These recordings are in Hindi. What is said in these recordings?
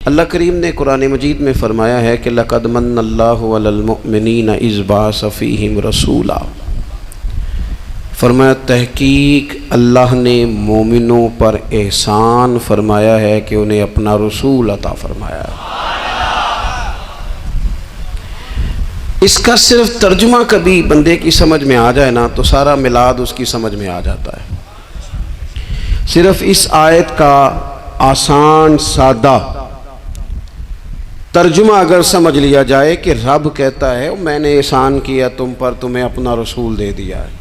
अल्लाह करीम ने कुरान मजीद में फ़रमाया है कि लक़द मन्नल्लाहु अलल मुअमिनीना इज़ बअस फ़ीहिम रसूला। फरमाया तहकीक अल्लाह ने मोमिनों पर एहसान फरमाया है कि उन्हें अपना रसूल अता फरमाया। इसका सिर्फ तर्जुमा कभी बंदे की समझ में आ जाए ना तो सारा मिलाद उसकी समझ में आ जाता है। सिर्फ इस आयत का आसान सादा तर्जुमा अगर समझ लिया जाए कि रब कहता है मैंने एहसान किया तुम पर, तुम्हें अपना रसूल दे दिया है।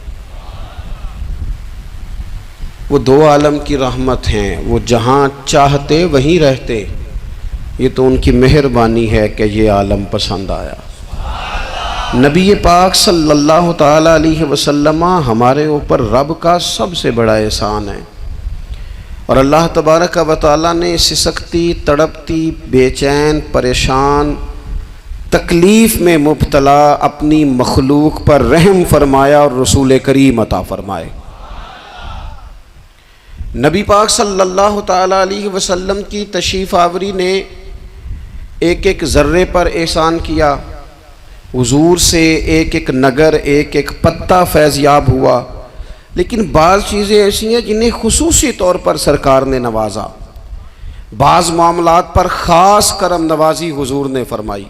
वो दो आलम की रहमत हैं, वो जहाँ चाहते वहीं रहते। ये तो उनकी मेहरबानी है कि ये आलम पसंद आया। नबी पाक सल्लल्लाहु ताला अलैहि वसल्लम हमारे ऊपर रब का सबसे बड़ा एहसान है। और अल्लाह तबारक व तआला ने सिसकती, तड़पती, बेचैन, परेशान, तकलीफ़ में मुब्तला अपनी मखलूक पर रहम फरमाया और रसूल करीम अता फरमाए। नबी पाक सल्लल्लाहु ताला अलैहि वसल्लम की तशरीफ़ आवरी ने एक एक ज़र्रे पर एहसान किया। हुजूर से एक एक नगर, एक एक पत्ता फैज़याब हुआ। लेकिन बाज़ चीज़ें ऐसी हैं जिन्हें खुसूसी तौर पर सरकार ने नवाजा। बाज़ मामलात पर ख़ास करम नवाजी हुजूर ने फरमाई।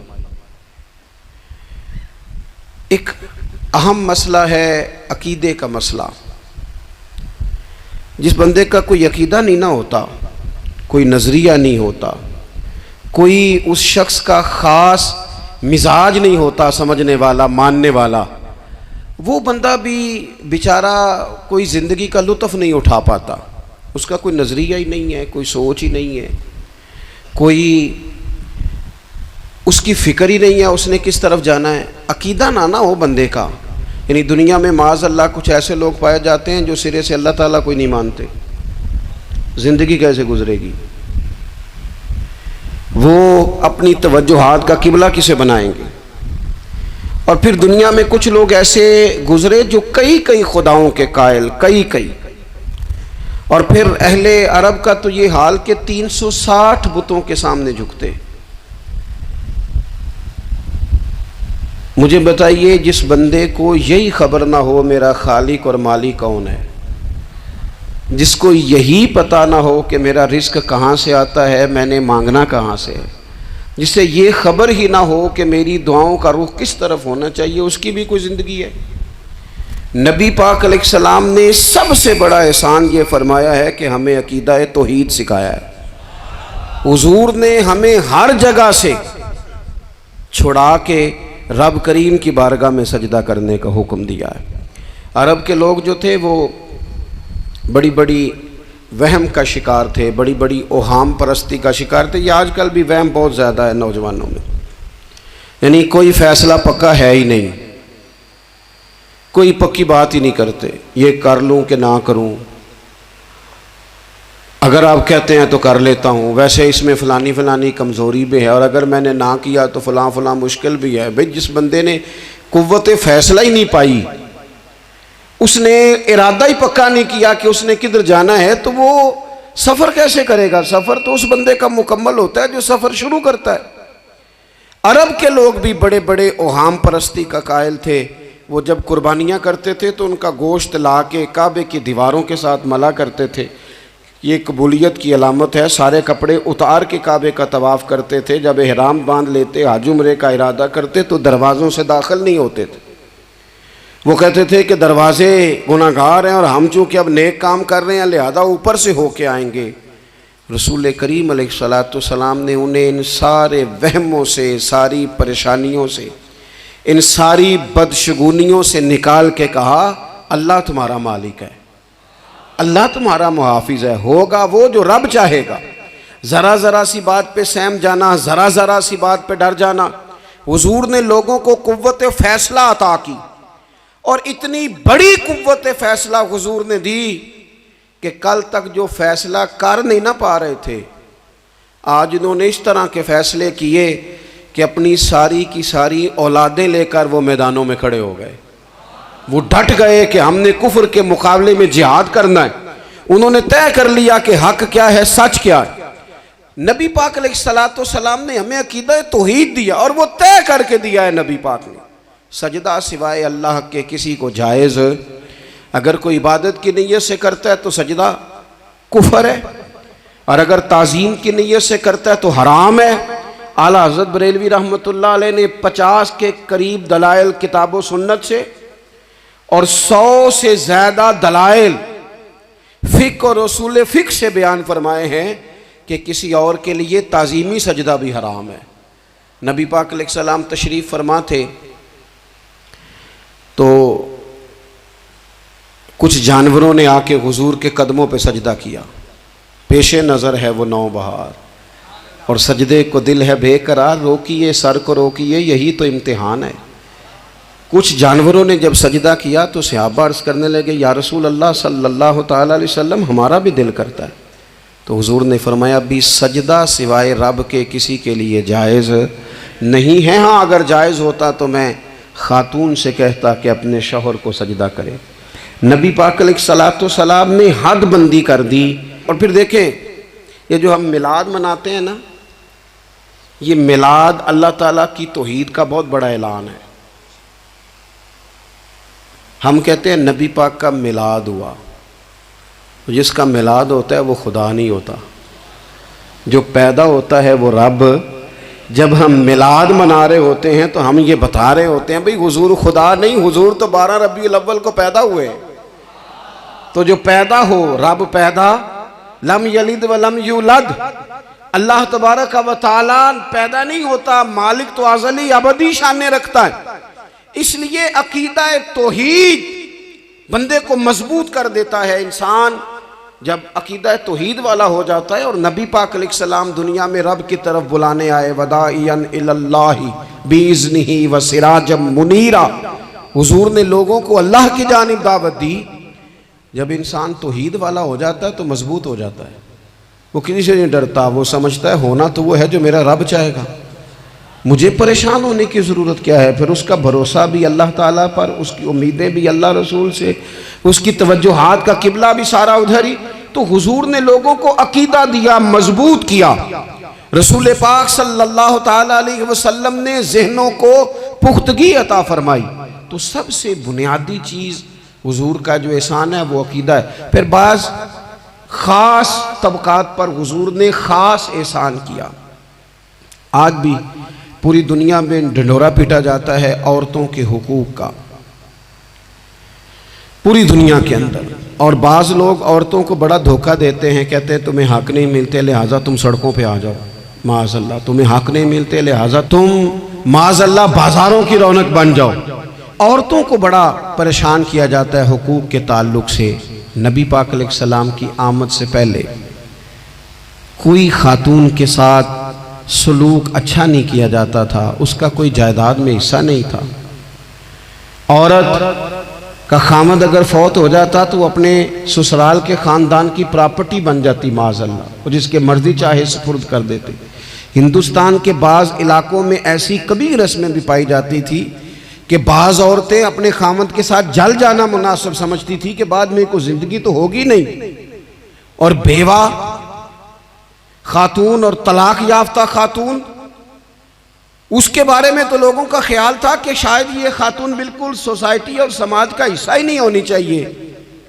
एक अहम मसला है अकीदे का मसला। जिस बंदे का कोई अकीदा नहीं ना होता, कोई नज़रिया नहीं होता, कोई उस शख्स का ख़ास मिजाज नहीं होता समझने वाला, मानने वाला, वो बंदा भी बेचारा कोई ज़िंदगी का लुत्फ़ नहीं उठा पाता। उसका कोई नज़रिया ही नहीं है, कोई सोच ही नहीं है, कोई उसकी फ़िक्र ही नहीं है उसने किस तरफ जाना है। अकीदा ना हो बंदे का, यानी दुनिया में माज़ अल्लाह कुछ ऐसे लोग पाए जाते हैं जो सिरे से अल्लाह ताला कोई नहीं मानते। ज़िंदगी कैसे गुजरेगी? वो अपनी तवज्जुहात का किबला किसे बनाएंगे? और फिर दुनिया में कुछ लोग ऐसे गुजरे जो कई कई खुदाओं के कायल, कई। और फिर अहले अरब का तो ये हाल कि 360 बुतों के सामने झुकते। मुझे बताइए, जिस बंदे को यही खबर ना हो मेरा खालिक और मालिक कौन है, जिसको यही पता ना हो कि मेरा रिस्क कहाँ से आता है, मैंने मांगना कहाँ से है, जिससे ये खबर ही ना हो कि मेरी दुआओं का रुख किस तरफ होना चाहिए, उसकी भी कोई ज़िंदगी है? नबी पाक अलैहिस्सलाम ने सबसे बड़ा एहसान ये फरमाया है कि हमें अकीदा तौहीद सिखाया है। हुजूर ने हमें हर जगह से छुड़ा के रब करीम की बारगाह में सजदा करने का हुक्म दिया है। अरब के लोग जो थे वो बड़ी बड़ी वहम का शिकार थे, बड़ी बड़ी ओहाम परस्ती का शिकार थे। ये आजकल भी वहम बहुत ज़्यादा है नौजवानों में, यानी कोई फ़ैसला पक्का है ही नहीं, कोई पक्की बात ही नहीं करते, ये कर लूँ कि ना करूँ, अगर आप कहते हैं तो कर लेता हूँ, वैसे इसमें फ़लानी फ़लानी कमज़ोरी भी है, और अगर मैंने ना किया तो फ़लाँ मुश्किल भी है। भाई जिस बंदे ने कुव्वत फ़ैसला ही नहीं पाई, उसने इरादा ही पक्का नहीं किया कि उसने किधर जाना है, तो वो सफ़र कैसे करेगा? सफ़र तो उस बंदे का मुकम्मल होता है जो सफ़र शुरू करता है। अरब के लोग भी बड़े बड़े ओहाम परस्ती का कायल थे। वो जब कुर्बानियाँ करते थे तो उनका गोश्त ला के काबे की दीवारों के साथ मला करते थे। ये कबूलियत की अलामत है। सारे कपड़े उतार के काबे का तवाफ़ करते थे। जब एहराम बांध लेते, हज उम्रे का इरादा करते, तो दरवाज़ों से दाखिल नहीं होते थे। वो कहते थे कि दरवाज़े गुनाहगार हैं और हम चूँकि अब नेक काम कर रहे हैं लिहाजा ऊपर से होके आएंगे। रसूल करीम अलैहिस्सलाम ने उन्हें इन सारे वहमों से, सारी परेशानियों से, इन सारी बदशगुनियों से निकाल के कहा, अल्लाह तुम्हारा मालिक है, अल्लाह तुम्हारा मुहाफिज है, होगा वो जो रब चाहेगा। ज़रा ज़रा सी बात पे सहम जाना, ज़रा ज़रा सी बात पे डर जाना। हुजूर ने लोगों को कुव्वत फ़ैसला अता की, और इतनी बड़ी कुव्वत फ़ैसला हुजूर ने दी कि कल तक जो फ़ैसला कर नहीं ना पा रहे थे, आज इन्होंने इस तरह के फ़ैसले किए कि अपनी सारी की सारी औलादें लेकर वो मैदानों में खड़े हो गए। वो डट गए कि हमने कुफ्र के मुकाबले में जिहाद करना है। उन्होंने तय कर लिया कि हक क्या है, सच क्या है। नबी पाक अलैहिस्सलाम ने हमें अकीदा तौहीद दिया और वो तय करके दिया है नबी पाक ने, सजदा सिवाय अल्लाह के किसी को जायज़, अगर कोई इबादत की नीयत से करता है तो सजदा कुफर है, और अगर ताज़ीम की नीयत से करता है तो हराम है। आला हज़रत बरेलवी रहमतुल्लाह अलैह ने 50 के करीब दलाइल किताब सुन्नत से और 100 से ज़्यादा दलाइल फ़िक़्ह और उसूल फ़िक़्ह से बयान फरमाए हैं कि किसी और के लिए ताज़ीमी सजदा भी हराम है। नबी पाक अलैहिस्सलाम तशरीफ़ फरमा थे तो कुछ जानवरों ने आके हुजूर के कदमों पे सजदा किया, पेशे नज़र है वो नौबहार और सजदे को दिल है बेकरार, रोकिए सर को रोकिए यही तो इम्तिहान है। कुछ जानवरों ने जब सजदा किया तो सहाबा अर्ज़ करने लगे, या रसूल अल्लाह सल्लल्लाहु तआला अलैहि वसल्लम हमारा भी दिल करता है। तो हुजूर ने फरमाया, भी सजदा सिवाय रब के किसी के लिए जायज़ नहीं है। हाँ, अगर जायज़ होता तो मैं ख़ातून से कहता कि अपने शौहर को सजदा करे। नबी पाक अलैहिस्सलाम ने हद बंदी कर दी। और फिर देखें, ये जो हम मिलाद मनाते हैं ना, ये मिलाद अल्लाह ताला की तौहीद का बहुत बड़ा ऐलान है। हम कहते हैं नबी पाक का मिलाद हुआ, तो जिसका मिलाद होता है वो खुदा नहीं होता, जो पैदा होता है वो रब। जब हम मिलाद मना रहे होते हैं तो हम ये बता रहे होते हैं भाई हुजूर खुदा नहीं, हुजूर तो 12 रबीउल अव्वल को पैदा हुए। तो जो पैदा हो, रब पैदा, लम यलिद व लम यूलद, अल्लाह तबारक व तआला पैदा नहीं होता, मालिक तो अज़ली अबदी शान रखता है। इसलिए अकीदा तौहीद बंदे को मजबूत कर देता है। इंसान जब अकीदा तौहीद वाला हो जाता है और नबी पाक अलैहिस्सलाम दुनिया में रब की तरफ बुलाने आए, वदाइयन इलल्लाहि बिइज़्निही व सिराजम मुनीरा, हुजूर ने लोगों को अल्लाह की जानिब दावत दी। जब इंसान तौहीद वाला हो जाता है तो मजबूत हो जाता है, वो किसी से नहीं डरता, वो समझता है होना तो वो है जो मेरा रब चाहेगा, मुझे परेशान होने की ज़रूरत क्या है। फिर उसका भरोसा भी अल्लाह ताला पर, उसकी उम्मीदें भी अल्लाह रसूल से, उसकी तवज्जुहात का किबला भी सारा उधर ही। तो हुजूर ने लोगों को अकीदा दिया, मजबूत किया। रसूल पाक सल्लल्लाहु ताला अलैहि वसल्लम ने ज़हनों को पुख्तगी अता फरमाई। तो सबसे बुनियादी चीज़ हुजूर का जो एहसान है वो अकीदा है। फिर बाज़ ख़ास तबकात पर हुजूर ने ख़ास एहसान किया। आज भी पूरी दुनिया में ढिंढोरा पीटा जाता है औरतों के हुकूक का, पूरी दुनिया के अंदर। और बाज़ लोग औरतों को बड़ा धोखा देते हैं, कहते हैं तुम्हें हक नहीं मिलते लिहाजा तुम सड़कों पे आ जाओ, माज़अल्लाह तुम्हें हक नहीं मिलते लिहाजा तुम माज़अल्लाह बाज़ारों की रौनक बन जाओ। औरतों को बड़ा परेशान किया जाता है हुकूक के ताल्लुक से। नबी पाक अलैहिस्सलाम की आमद से पहले कोई खातून के साथ सलूक अच्छा नहीं किया जाता था, उसका कोई जायदाद में हिस्सा नहीं था। औरत का खामद अगर फौत हो जाता तो वो अपने ससुराल के ख़ानदान की प्रॉपर्टी बन जाती माज़अल्लाह, और जिसके मर्जी चाहे सुपुर्द कर देते। हिंदुस्तान के बाज़ इलाकों में ऐसी कभी रस्में भी पाई जाती थी कि बाज़ औरतें अपने खामद के साथ जल जाना मुनासिब समझती थी कि बाद में कोई ज़िंदगी तो होगी नहीं। और बेवा खातून और तलाक याफ्ता खातून, उसके बारे में तो लोगों का ख्याल था कि शायद ये खातून बिल्कुल सोसाइटी और समाज का हिस्सा ही नहीं होनी चाहिए।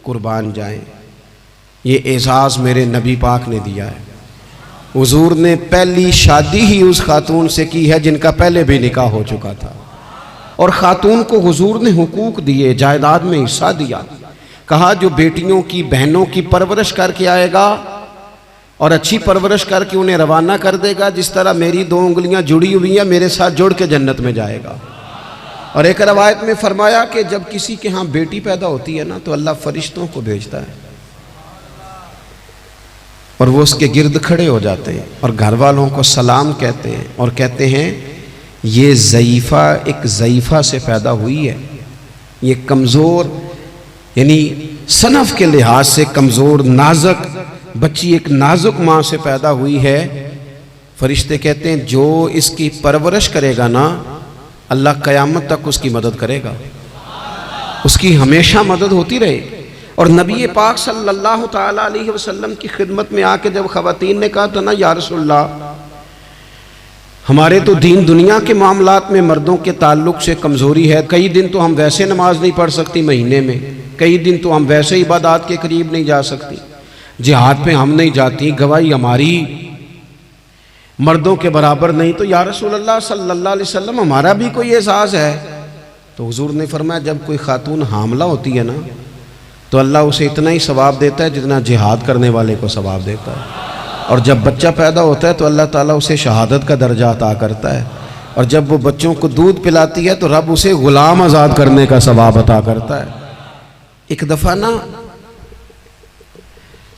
कुर्बान जाएं, ये एजाज़ मेरे नबी पाक ने दिया है। हुजूर ने पहली शादी ही उस खातून से की है जिनका पहले भी निकाह हो चुका था, और खातून को हुजूर ने हुकूक दिए, जायदाद में हिस्सा दिया। कहा जो बेटियों की बहनों की परवरिश करके आएगा और अच्छी परवरिश करके उन्हें रवाना कर देगा, जिस तरह मेरी 2 उंगलियां जुड़ी हुई हैं मेरे साथ जुड़ के जन्नत में जाएगा। और एक रवायत में फरमाया कि जब किसी के यहाँ बेटी पैदा होती है ना तो अल्लाह फरिश्तों को भेजता है और वो उसके गिर्द खड़े हो जाते हैं और घर वालों को सलाम कहते हैं और कहते हैं ये ज़ईफ़ा एक ज़ईफ़ा से पैदा हुई है, ये कमज़ोर यानी सनफ़ के लिहाज से कमज़ोर नाजुक बच्ची एक नाजुक माँ से पैदा हुई है। फरिश्ते कहते हैं जो इसकी परवरिश करेगा ना अल्लाह क़यामत तक उसकी मदद करेगा, उसकी हमेशा मदद होती रहे। और नबी पाक सल्लल्लाहु ताला अलैहि वसल्लम की खिदमत में आके जब ख़वातीन ने कहा था ना, या रसूलल्लाह हमारे तो दीन दुनिया के मामलात में मर्दों के ताल्लुक से कमज़ोरी है, कई दिन तो हम वैसे नमाज नहीं पढ़ सकती महीने में, कई दिन तो हम वैसे इबादत के करीब नहीं जा सकती, जिहाद पे हम नहीं जाती, गवाही हमारी मर्दों के बराबर नहीं, तो या रसूलल्लाह सल्लल्लाहु अलैहि वसल्लम हमारा भी कोई एहसास है? तो हुजूर ने फरमाया जब कोई खातून हामला होती है ना, तो अल्लाह उसे इतना ही सवाब देता है जितना जिहाद करने वाले को सवाब देता है, और जब बच्चा पैदा होता है तो अल्लाह ताला उसे शहादत का दर्जा अता करता है, और जब वो बच्चों को दूध पिलाती है तो रब उसे गुलाम आज़ाद करने का सवाब अता करता है। एक दफ़ा ना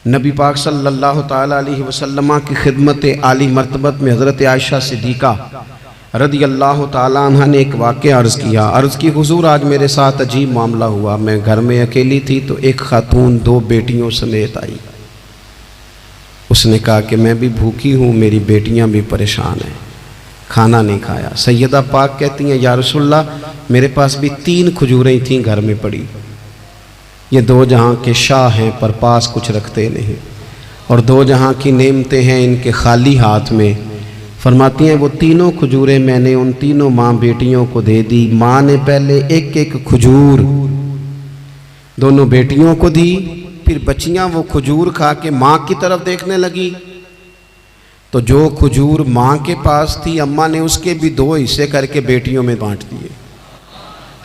नबी पाक सल्लल्लाहु ताला अलैहि वसल्लम की खिदमत आली मर्तबत में हज़रत आयशा सिद्दीक़ा रदी अल्लाह ताला अन्हा ने एक वाक़या अर्ज़ किया। अर्ज़ की हुज़ूर आज मेरे साथ अजीब मामला हुआ, मैं घर में अकेली थी तो एक खातून 2 बेटियों समेत आई। उसने कहा कि मैं भी भूखी हूँ, मेरी बेटियाँ भी परेशान हैं, खाना नहीं खाया। सैयदा पाक कहती हैं या रसूलल्लाह मेरे पास भी 3 खजूरें थीं घर में पड़ी, ये 2 जहाँ के शाह हैं पर पास कुछ रखते नहीं, और 2 जहाँ की नेमतें हैं इनके खाली हाथ में। फरमाती हैं वो तीनों खजूरें मैंने उन तीनों माँ बेटियों को दे दी। माँ ने पहले एक एक खजूर दोनों बेटियों को दी, फिर बच्चियाँ वो खजूर खा के माँ की तरफ देखने लगी, तो जो खजूर माँ के पास थी अम्मा ने उसके भी 2 हिस्से करके बेटियों में बांट दिए।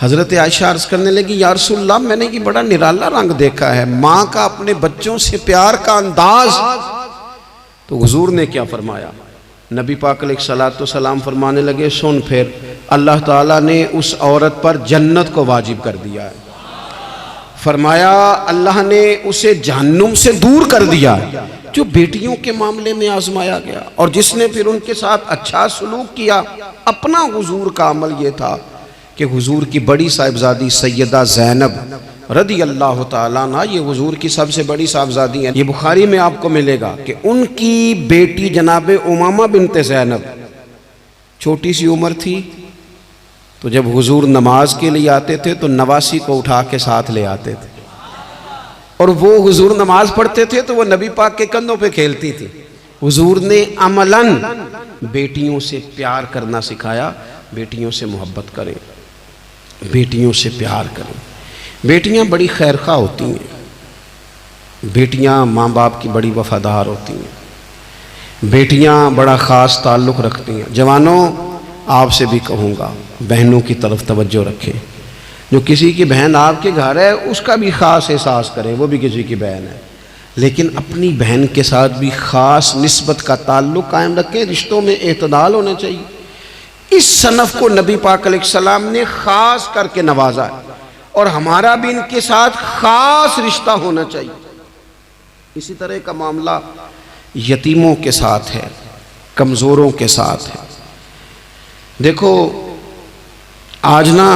हज़रत आयशा अर्ज़ करने लगी या रसूलल्लाह मैंने ये बड़ा निराला रंग देखा है, माँ का अपने बच्चों से प्यार का अंदाज। तो हुजूर ने क्या फरमाया? नबी पाक अलैहिस्सलातु सलाम फरमाने लगे सुन, फिर अल्लाह ताला ने उस औरत पर जन्नत को वाजिब कर दिया है। फरमाया अल्लाह ने उसे जहन्नुम से दूर कर दिया जो बेटियों के मामले में आजमाया गया, और जिसने फिर उनके साथ अच्छा सलूक किया। अपना हुजूर का अमल ये था कि हुजूर की बड़ी साहिबजादी सैयदा ज़ैनब रदी अल्लाह ताला अन्हा, ये हुजूर की सबसे बड़ी साहिबजादी हैं। ये बुखारी में आपको मिलेगा कि उनकी बेटी जनाब उमामा बिनते ज़ैनब छोटी सी उम्र थी, तो जब हुजूर नमाज के लिए आते थे तो नवासी को उठा के साथ ले आते थे, और वो हुजूर नमाज पढ़ते थे तो वो नबी पाक के कंधों पे खेलती थी। हुजूर ने अमलन बेटियों से प्यार करना सिखाया, बेटियों से मोहब्बत करें, बेटियों से प्यार करें। बेटियां बड़ी खैरखा होती हैं, बेटियां माँ बाप की बड़ी वफादार होती हैं, बेटियां बड़ा ख़ास ताल्लुक़ रखती हैं। जवानों आपसे भी कहूँगा बहनों की तरफ तवज्जो रखें। जो किसी की बहन आपके घर है उसका भी ख़ास एहसास करें, वो भी किसी की बहन है, लेकिन अपनी बहन के साथ भी ख़ास निस्बत का ताल्लुक़ कायम रखें। रिश्तों में एतदाल होना चाहिए। इस सनफ़ को नबी पाक अलैहिस्सलाम ने ख़ास करके नवाजा है, और हमारा भी इनके साथ ख़ास रिश्ता होना चाहिए। इसी तरह का मामला यतीमों के साथ है, कमज़ोरों के साथ है। देखो आज ना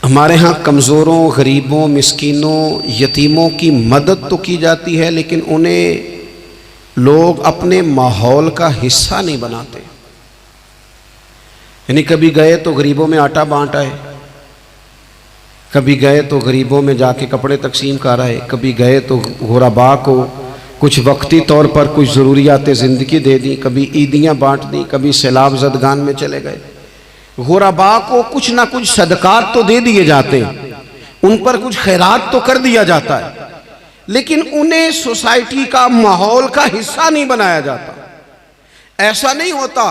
हमारे यहाँ कमज़ोरों, गरीबों, मिस्कीनों, यतीमों की मदद तो की जाती है, लेकिन उन्हें लोग अपने माहौल का हिस्सा नहीं बनाते। यानी कभी गए तो गरीबों में आटा बांट आए, कभी गए तो गरीबों में जाके कपड़े तकसीम कर आए, कभी गए तो गुरबा को कुछ वक्ती तौर पर कुछ ज़रूरियात ज़िंदगी दे दी, कभी ईदियाँ बांट दी, कभी सैलाब ज़दगान में चले गए। गुरबा को कुछ ना कुछ सदकात तो दे दिए जाते हैं, उन पर कुछ खैरात तो कर दिया जाता है, लेकिन उन्हें सोसाइटी का माहौल का हिस्सा नहीं बनाया जाता। ऐसा नहीं होता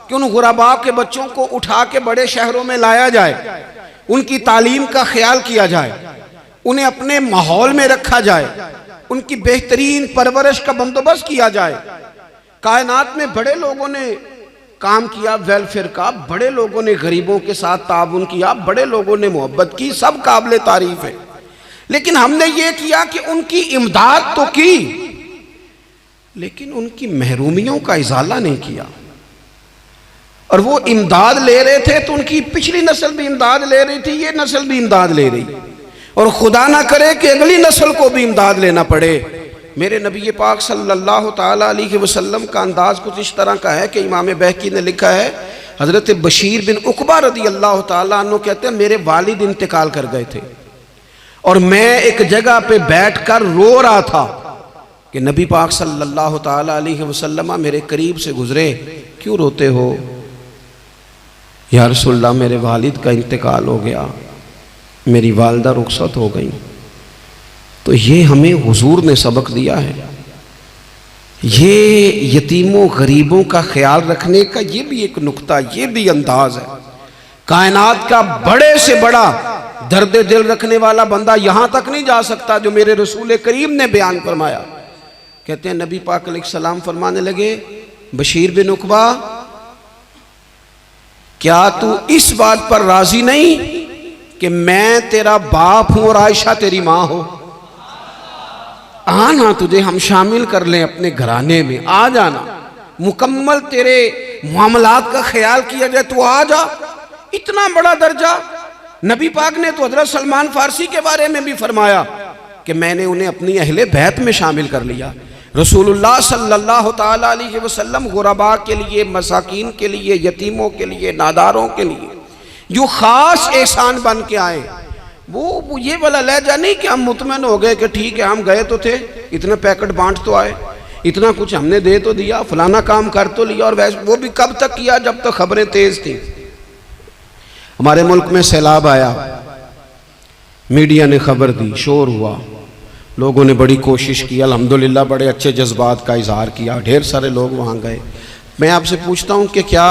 कि उन गुरबा के बच्चों को उठा के बड़े शहरों में लाया जाए, उनकी तालीम का ख्याल किया जाए, उन्हें अपने माहौल में रखा जाए, उनकी बेहतरीन परवरिश का बंदोबस्त किया जाए। कायनात में बड़े लोगों ने काम किया वेलफेयर का, बड़े लोगों ने गरीबों के साथ ताउन किया, बड़े लोगों ने मोहब्बत की, सब काबिल तारीफ है। लेकिन हमने ये किया कि उनकी इमदाद तो की, लेकिन उनकी महरूमियों का इजाला नहीं किया। और वो इमदाद ले रहे थे तो उनकी पिछली नस्ल भी इमदाद ले रही थी, ये नस्ल भी इमदाद ले रही, और खुदा ना करे कि अगली नस्ल को भी इमदाद लेना पड़े। मेरे नबी पाक सल्लल्लाहु ताला अलैहि वसल्लम का अंदाज कुछ इस तरह का है कि इमाम बहकी ने लिखा है, हज़रत बशीर बिन उक़बा रदी अल्लाह ताला अन्हु कहते हैं मेरे वालिद इंतकाल कर गए थे, और मैं एक जगह पे बैठकर रो रहा था कि नबी पाक सल्लल्लाहु ताला अलैहि वसल्लम मेरे करीब से गुजरे, क्यों रोते हो? या रसूलल्लाह मेरे वालिद का इंतकाल हो गया, मेरी वालदा रुखसत हो गई। तो ये हमें हुजूर ने सबक दिया है। ये यतीमों गरीबों का ख्याल रखने का ये भी एक नुक्ता, ये भी अंदाज है। कायनात का बड़े से बड़ा दर्द दिल रखने वाला बंदा यहां तक नहीं जा सकता जो मेरे रसूल करीम ने बयान फरमाया। कहते हैं नबी पाक अलैहिस्सलाम फरमाने लगे, बशीर बिन उकबा, क्या तू इस बात पर राजी नहीं कि मैं तेरा बाप हूं और आयशा तेरी मां हो? आना, तुझे हम शामिल कर लें अपने घराने में, आ जाना, मुकम्मल तेरे मामलात का ख्याल किया जाए, तू आ जा। इतना बड़ा दर्जा। नबी पाक ने तो हजरत सलमान फारसी के बारे में भी फरमाया कि मैंने उन्हें अपनी अहले बैत में शामिल कर लिया। रसूलुल्लाह सल्लल्लाहु ताला अलैहि वसल्लम गुरबा के लिए, मसाकीन के लिए, यतीमों के लिए, नादारों के लिए जो खास एहसान बन के आए, वो ये वाला लहजा नहीं कि हम मुतमईन हो गए कि ठीक है हम गए तो थे, इतने पैकेट बांट तो आए, इतना कुछ हमने दे तो दिया, फलाना काम कर तो लिया, और वैसे वो भी कब तक किया जब तक खबरें तेज थी। हमारे मुल्क में सैलाब आया, मीडिया ने खबर दी, शोर हुआ, लोगों ने बड़ी कोशिश की, अल्हम्दुलिल्लाह बड़े अच्छे जज्बात का इजहार किया, ढेर सारे लोग वहाँ गए। मैं आपसे पूछता हूँ कि क्या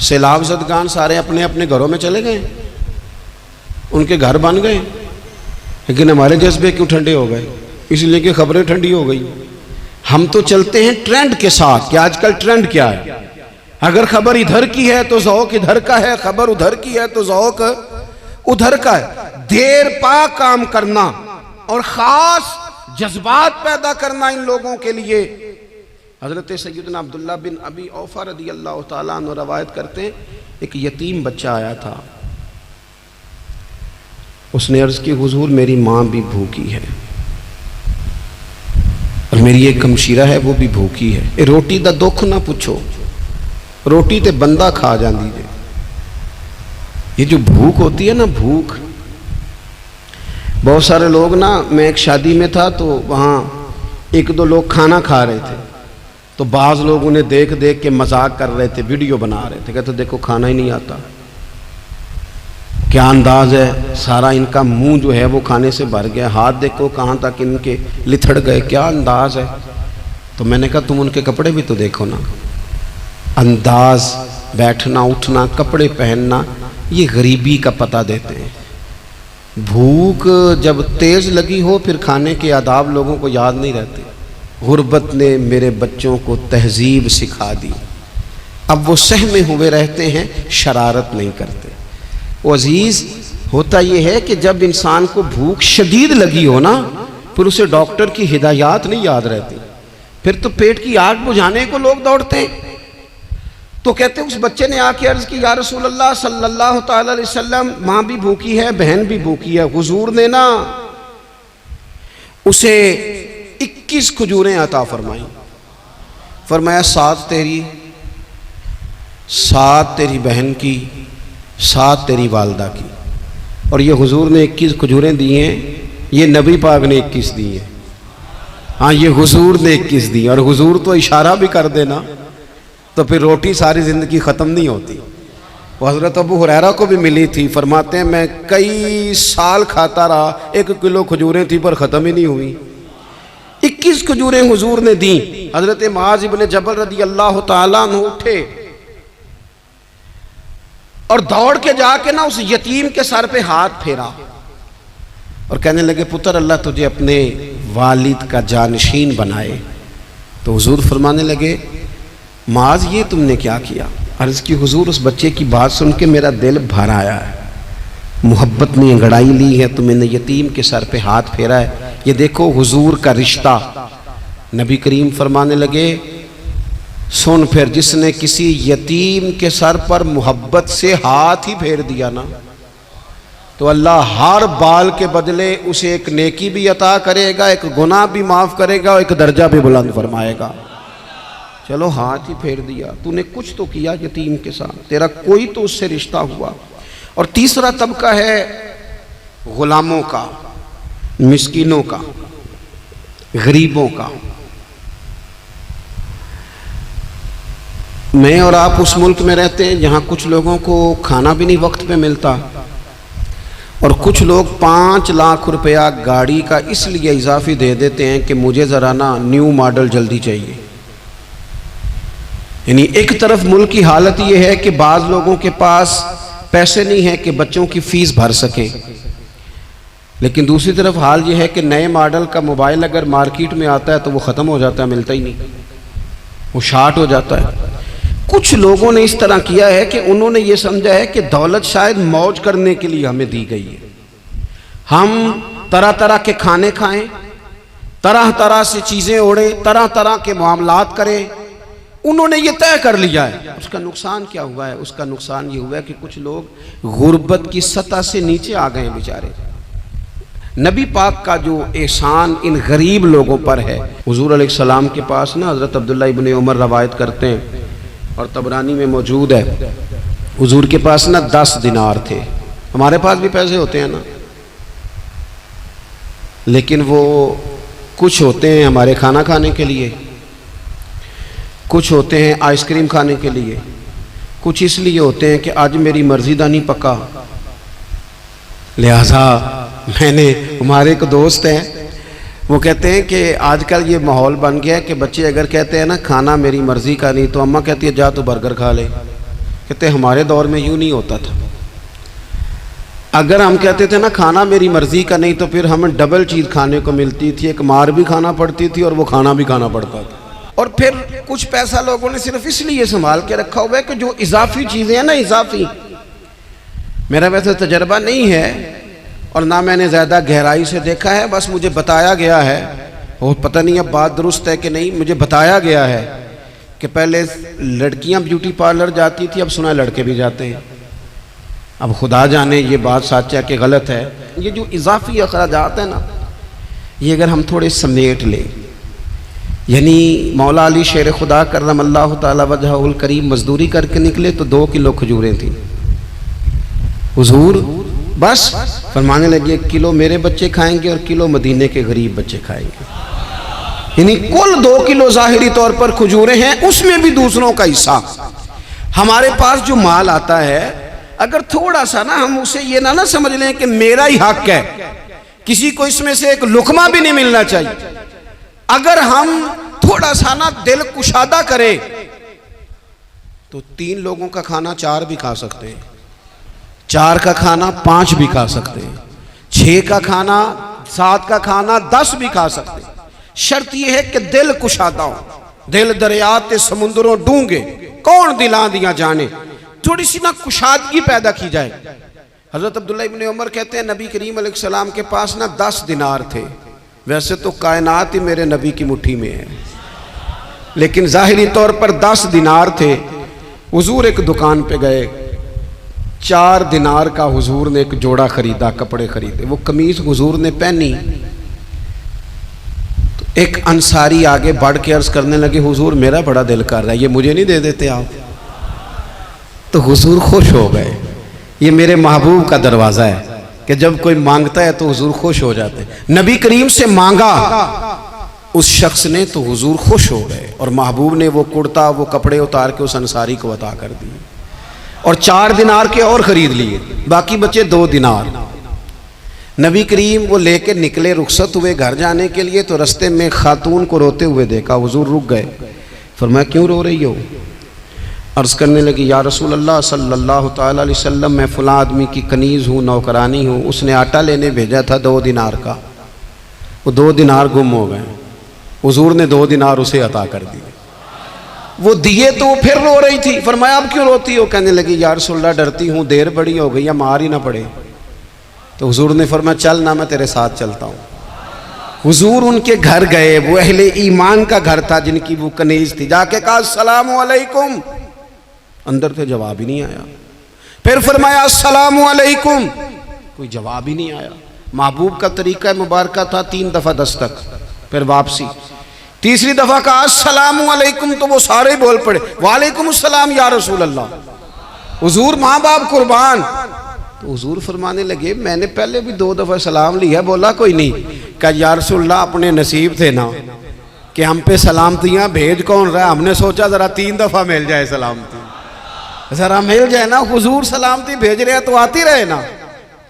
सैलाब ज़दगान सारे अपने अपने घरों में चले गए? उनके घर बन गए? लेकिन हमारे जज्बे क्यों ठंडे हो गए? इसलिए कि खबरें ठंडी हो गई। हम तो चलते हैं ट्रेंड के साथ कि आजकल ट्रेंड क्या है। अगर खबर इधर की है तो ज़ौक़ इधर का है, खबर उधर की है तो ज़ौक़ उधर का है। देर पा काम करना और ख़ास जज्बात पैदा करना इन लोगों के लिए। हज़रत सैयदना अब्दुल्लाह बिन अबी औफ़ा रज़ियल्लाहु ताला अन्हु रवायत करते हैं, एक यतीम बच्चा आया था, उसने अर्ज़ की, हुजूर मेरी माँ भी भूखी है और मेरी एक कमशीरा है वो भी भूखी है, रोटी दा दुख ना पूछो, रोटी ते बंदा खा जाती है। ये जो भूख होती है ना, भूख, बहुत सारे लोग ना, मैं एक शादी में था तो वहाँ एक दो लोग खाना खा रहे थे, तो बाज़ लोग उन्हें देख देख के मजाक कर रहे थे, वीडियो बना रहे थे, कहते देखो खाना ही नहीं आता, क्या अंदाज है, सारा इनका मुंह जो है वो खाने से भर गया, हाथ देखो कहाँ तक इनके लिथड़ गए, क्या अंदाज है। तो मैंने कहा तुम उनके कपड़े भी तो देखो ना, अंदाज, बैठना उठना, कपड़े पहनना, ये गरीबी का पता देते हैं। भूख जब तेज लगी हो फिर खाने के आदाब लोगों को याद नहीं रहते। गुर्बत ने मेरे बच्चों को तहजीब सिखा दी, अब वो सहमे हुए रहते हैं, शरारत नहीं करते। वो अजीज़, होता यह है कि जब इंसान को भूख शदीद लगी हो ना, फिर उसे डॉक्टर की हिदायत नहीं याद रहती, फिर तो पेट की आग बुझाने को लोग दौड़ते हैं। तो कहते उस बच्चे ने आके अर्ज की, या रसूल अल्लाह सल्लल्लाहु ताला अलैहि वसल्लम, माँ भी भूखी है, बहन भी भूखी है। हुजूर ने ना उसे 21 खजूरें अता फरमाई, फरमाया 7 तेरी, 7 तेरी बहन की, 7 तेरी वालदा की। और ये हुजूर ने 21 खजूरें दी हैं, ये नबी पाक ने 21 दी हैं। हाँ, ये हुजूर ने 21 दी, और हुजूर तो इशारा भी कर देना तो फिर रोटी सारी ज़िंदगी ख़त्म नहीं होती। वो हज़रत अबू हुरैरा को भी मिली थी, फरमाते हैं मैं कई साल खाता रहा, 1 किलो खजूरें थी पर ख़त्म ही नहीं हुई। 21 खजूरें हुजूर ने दी। हज़रत मुआज़ इब्न जबल रज़ी अल्लाह ताला अन्हु उठे और दौड़ के जाके ना उस यतीम के सर पे हाथ फेरा और कहने लगे, पुत्र अल्लाह तुझे अपने वालिद का जानशीन बनाए। तो हुजूर फरमाने लगे, माज ये तुमने क्या किया? अर्ज़ की, हुजूर उस बच्चे की बात सुन के मेरा दिल भर आया है, मोहब्बत ने अंगड़ाई ली है तो मैंने यतीम के सर पे हाथ फेरा है। ये देखो हुजूर का रिश्ता। नबी करीम फरमाने लगे, सुन, फिर जिसने किसी यतीम के सर पर मोहब्बत से हाथ ही फेर दिया ना, तो अल्लाह हर बाल के बदले उसे एक नेकी भी अता करेगा, एक गुनाह भी माफ़ करेगा और एक दर्जा भी बुलंद फरमाएगा। चलो हाथ ही फेर दिया, तूने कुछ तो किया यतीम के साथ, तेरा कोई तो उससे रिश्ता हुआ। और तीसरा तबका है गुलामों का। मिस्कीनों का, गरीबों का। मैं और आप उस मुल्क में रहते हैं जहाँ कुछ लोगों को खाना भी नहीं वक्त पे मिलता, और कुछ लोग 5 लाख रुपया गाड़ी का इसलिए इजाफी दे देते हैं कि मुझे ज़रा ना न्यू मॉडल जल्दी चाहिए। यानी एक तरफ मुल्क की हालत ये है कि बाज़ लोगों के पास पैसे नहीं है कि बच्चों की फ़ीस भर सकें, लेकिन दूसरी तरफ हाल ये है कि नए मॉडल का मोबाइल अगर मार्केट में आता है तो वो ख़त्म हो जाता है, मिलता ही नहीं, वो शार्ट हो जाता है। कुछ लोगों ने इस तरह किया है कि उन्होंने ये समझा है कि दौलत शायद मौज करने के लिए हमें दी गई है, हम तरह तरह के खाने खाएं, तरह तरह से चीज़ें ओढ़ें, तरह तरह के मामलात करें। उन्होंने ये तय कर लिया है। उसका नुकसान क्या हुआ है? उसका नुकसान ये हुआ है कि कुछ लोग गुर्बत की सतह से नीचे आ गए हैं बेचारे। नबी पाक का जो एहसान इन गरीब लोगों पर है, हुजूर अलैहिस्सलाम के पास ना हज़रत अब्दुल्ला इब्न उमर रवायत करते हैं और तबरानी में मौजूद है, हुजूर के पास ना 10 दिनार थे। हमारे पास भी पैसे होते हैं ना, लेकिन वो कुछ होते हैं हमारे खाना खाने के लिए, कुछ होते हैं आइसक्रीम खाने के लिए, कुछ इसलिए होते हैं कि आज मेरी मर्जी दा नहीं पका, लिहाजा मैंने, हमारे एक दोस्त हैं वो कहते हैं कि आजकल ये माहौल बन गया है कि बच्चे अगर कहते हैं ना खाना मेरी मर्ज़ी का नहीं, तो अम्मा कहती है जा तो बर्गर खा ले। कहते हैं हमारे दौर में यूँ नहीं होता था। अगर हम कहते थे ना खाना मेरी मर्ज़ी का नहीं, तो फिर हमें डबल चीज़ खाने को मिलती थी, एक मार भी खाना पड़ती थी और वो खाना भी खाना पड़ता था। और फिर कुछ पैसा लोगों ने सिर्फ इसलिए संभाल के रखा हुआ है कि जो इजाफी चीज़ें हैं ना, इजाफी, मेरा वैसे तजर्बा नहीं है और ना मैंने ज़्यादा गहराई से देखा है, बस मुझे बताया गया है, और पता नहीं अब बात दुरुस्त है कि नहीं, मुझे बताया गया है कि पहले लड़कियां ब्यूटी पार्लर जाती थी, अब सुना लड़के भी जाते हैं। अब खुदा जाने ये बात सच है कि गलत है। ये जो इजाफी अखराजात है ना, ये अगर हम थोड़े समेट लें, यानी मौला अली शेर खुदा करमल्लाहु ताला वजहुल करीम मजदूरी करके निकले तो 2 किलो खजूरें थी। हुजूर बस फरमाने लगे 1 किलो मेरे बच्चे खाएंगे और किलो मदीने के गरीब बच्चे खाएंगे। यानी कुल 2 किलो ज़ाहिरी तौर पर खजूरें हैं, उसमें भी दूसरों का हिस्सा। हमारे पास जो माल आता है, अगर थोड़ा सा ना हम उसे ये ना समझ लें कि मेरा ही हक है, किसी को इसमें से एक लुकमा भी नहीं मिलना चाहिए। अगर हम थोड़ा सा ना दिल कुशादा करें तो 3 लोगों का खाना 4 भी खा सकते हैं, 4 का खाना 5 भी खा सकते हैं, 6 का खाना 7 का खाना 10 भी खा सकते हैं। शर्त यह है कि दिल कुशादा हो। दिल दरिया ते समुद्रों डूंगे, कौन दिला दिया जाने, थोड़ी सी ना कुशादगी पैदा की जाए। हजरत अब्दुल्ला इब्न उमर कहते हैं नबी करीम अलैहिस्सलाम के पास ना 10 दिनार थे। वैसे तो कायनात ही मेरे नबी की मुट्ठी में है, लेकिन ज़ाहिरी तौर पर 10 दिनार थे। हुजूर एक दुकान पे गए, 4 दिनार का हुजूर ने एक जोड़ा खरीदा, कपड़े खरीदे। वो कमीज हुजूर ने पहनी तो एक अंसारी आगे बढ़ के अर्ज करने लगे, हुजूर मेरा बड़ा दिल कर रहा है, ये मुझे नहीं दे देते आप? तो हुजूर खुश हो गए। ये मेरे महबूब का दरवाज़ा है कि जब कोई मांगता है तो हुजूर खुश हो जाते हैं। नबी करीम से मांगा उस शख्स ने तो हुजूर खुश हो गए, और महबूब ने वो कुर्ता, वो कपड़े उतार के उस अंसारी को अता कर दिए, और 4 दिनार के और ख़रीद लिए, बाकी बचे 2 दिनार। नबी करीम वो लेके निकले, रुखसत हुए घर जाने के लिए, तो रास्ते में खातून को रोते हुए देखा। हुजूर रुक गए, फरमाया क्यों रो रही हो? अर्ज़ करने लगी या रसूल अल्लाह सल्लल्लाहु ताला अलैहि वसल्लम, मैं फ़लाँ आदमी की कनीज़ हूँ, नौकरानी हूँ, उसने आटा लेने भेजा था 2 दिनार का, वो 2 दिनार गुम हो गए। हुजूर ने 2 दिनार उसे अता कर दिए। वो दिए तो वो फिर रो रही थी। फरमाया अब क्यों रोती हो? कहने लगी या रसूल अल्लाह डरती हूँ देर बड़ी हो गई या मार ही ना पड़े। तो हुजूर ने फरमाया चल ना, मैं तेरे साथ चलता हूँ। हुजूर उनके घर गए, वो अहले ईमान का घर था जिनकी वो कनीज थी। जाके कहा अस्सलामु अलैकुम, अंदर से जवाब ही नहीं आया। फिर फरमाया अस्सलामु अलैकुम, कोई जवाब ही नहीं आया। महबूब का तरीका मुबारक था 3 दफ़ा दस्तक, फिर वापसी। तीसरी दफ़ा कहा अस्सलामु अलैकुम, तो वो सारे बोल पड़े वालेकुम अस्सलाम या रसूल अल्लाह। हुजूर माँ बाप कुर्बान, तो हुजूर फरमाने लगे मैंने पहले भी 2 दफ़ा सलाम लिया, बोला कोई नहीं। कहा या रसूलल्लाह अपने नसीब थे ना कि हम पे सलामतियाँ भेज कौन रहा है, हमने सोचा ज़रा 3 दफ़ा मिल जाए सलामती, ज़रा मिल जाए ना। हुजूर सलामती भेज रहे हैं तो आती रहे ना।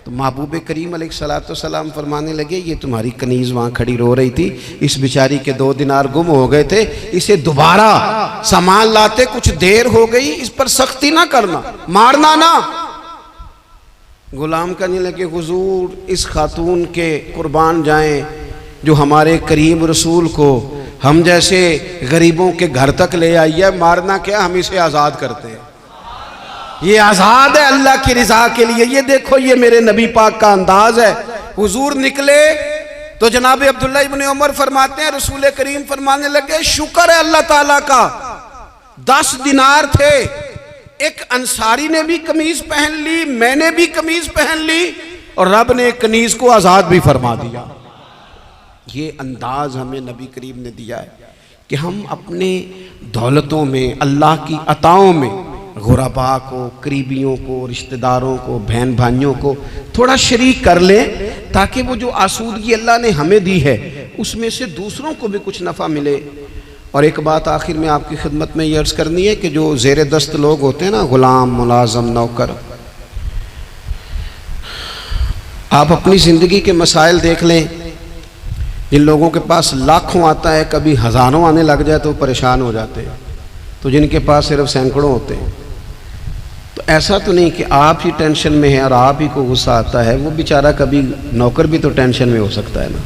तो महबूब करीम अलैहिस्सलाम फरमाने लगे ये तुम्हारी कनीज़ वहाँ खड़ी रो रही थी, इस बेचारी के 2 दिनार गुम हो गए थे, इसे दोबारा सामान लाते कुछ देर हो गई, इस पर सख्ती ना करना, मारना ना। गुलाम कहने लगे हुजूर इस खातून के कुर्बान जाएं जो हमारे करीम रसूल को हम जैसे गरीबों के घर तक ले आई है, मारना क्या, हम इसे आज़ाद करते हैं, ये आज़ाद है अल्लाह की रिजा के लिए। ये देखो ये मेरे नबी पाक का अंदाज है। हुजूर निकले तो जनाब अब्दुल्ला इब्न उमर फरमाते हैं रसूल करीम फरमाने लगे शुक्र है अल्लाह ताला का, 10 दिनार थे, एक अंसारी ने भी कमीज पहन ली, मैंने भी कमीज पहन ली, और रब ने कनीज को आज़ाद भी फरमा दिया। ये अंदाज हमें नबी करीम ने दिया है कि हम अपने दौलतों में, अल्लाह की अताओं में गुरबा को, करीबियों को, रिश्तेदारों को, बहन भाइयों को थोड़ा शरीक कर लें, ताकि वो जो आसूदगी अल्लाह ने हमें दी है उसमें से दूसरों को भी कुछ नफ़ा मिले। और एक बात आखिर में आपकी खिदमत में ये अर्ज़ करनी है कि जो ज़ेर दस्त लोग होते हैं ना, ग़ुलाम, मुलाज़म, नौकर, आप अपनी ज़िंदगी के मसाइल देख लें। जिन लोगों के पास लाखों आता है, कभी हज़ारों आने लग जाए तो परेशान हो जाते हैं, तो जिनके पास सिर्फ सैकड़ों होते हैं, तो ऐसा तो नहीं कि आप ही टेंशन में है और आप ही को गुस्सा आता है, वो बेचारा कभी नौकर भी तो टेंशन में हो सकता है ना,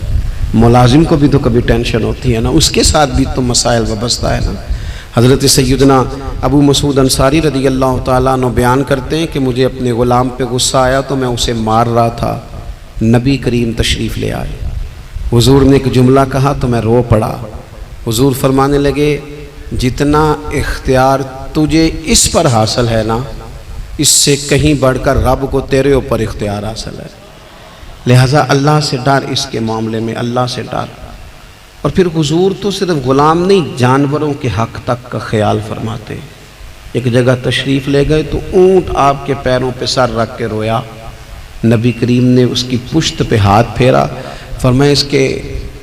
मुलाजिम को भी तो कभी टेंशन होती है ना, उसके साथ भी तो मसाइल वाबस्ता है ना। हज़रत सैयदना अबू मसूद अंसारी रज़ी अल्लाह ताला अन्हु बयान करते हैं कि मुझे अपने ग़ुलाम पे गुस्सा आया तो मैं उसे मार रहा था, नबी करीम तशरीफ़ ले आए, हुजूर ने एक जुमला कहा तो मैं रो पड़ा। हुजूर फरमाने लगे जितना इख्तियार तुझे इस पर हासिल है ना, इससे कहीं बढ़कर रब को तेरे ऊपर इख्तियार हासिल है, लिहाजा अल्लाह से डर, इसके मामले में अल्लाह से डर। और फिर हुजूर तो सिर्फ ग़ुलाम नहीं, जानवरों के हक़ तक का ख्याल फरमाते। एक जगह तशरीफ़ ले गए तो ऊँट आपके पैरों पे सर रख के रोया, नबी करीम ने उसकी पुश्त पे हाथ फेरा, फरमाया इसके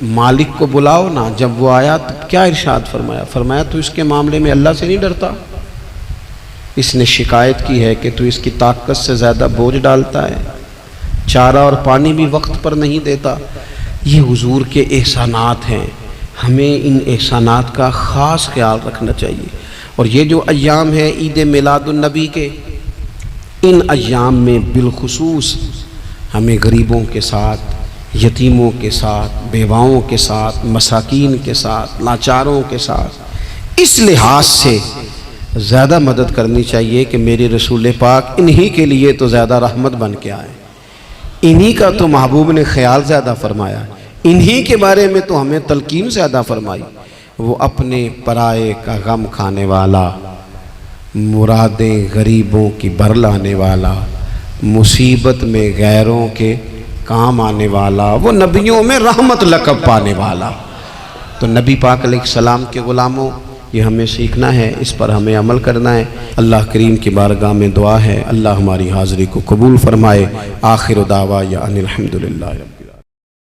मालिक को बुलाओ ना। जब वो आया तो क्या इरशाद फरमाया, फरमाया तो इसके मामले में अल्लाह से नहीं डरता, इसने शिकायत की है कि तू इसकी ताकत से ज़्यादा बोझ डालता है, चारा और पानी भी वक्त पर नहीं देता। ये हुजूर के एहसानात हैं, हमें इन एहसानात का ख़ास ख्याल रखना चाहिए। और ये जो अय्याम है ईद मिलादुन्नबी के, इन अय्याम में बिलखुसूस हमें गरीबों के साथ, यतीमों के साथ, बेवाओं के साथ, मसाकीन के साथ, लाचारों के साथ इस लिहाज से ज़्यादा मदद करनी चाहिए कि मेरे रसूल पाक इन्हीं के लिए तो ज़्यादा रहमत बन के आए, इन्हीं का तो महबूब ने ख्याल ज़्यादा फरमाया, इन्हीं के बारे में तो हमें तलकीन ज़्यादा फरमाई। वो अपने पराए का गम खाने वाला, मुरादें गरीबों की भर लाने वाला, मुसीबत में गैरों के काम आने वाला, वो नबियों में रहमत लक़ब पाने वाला। तो नबी पाक अलैहिस्सलाम के ग़ुलामों, ये हमें सीखना है, इस पर हमें अमल करना है। अल्लाह करीम की बारगाह में दुआ है अल्लाह हमारी हाज़िरी को कबूल फरमाए। आखिर दावा या अनिल हम्दुलिल्लाह।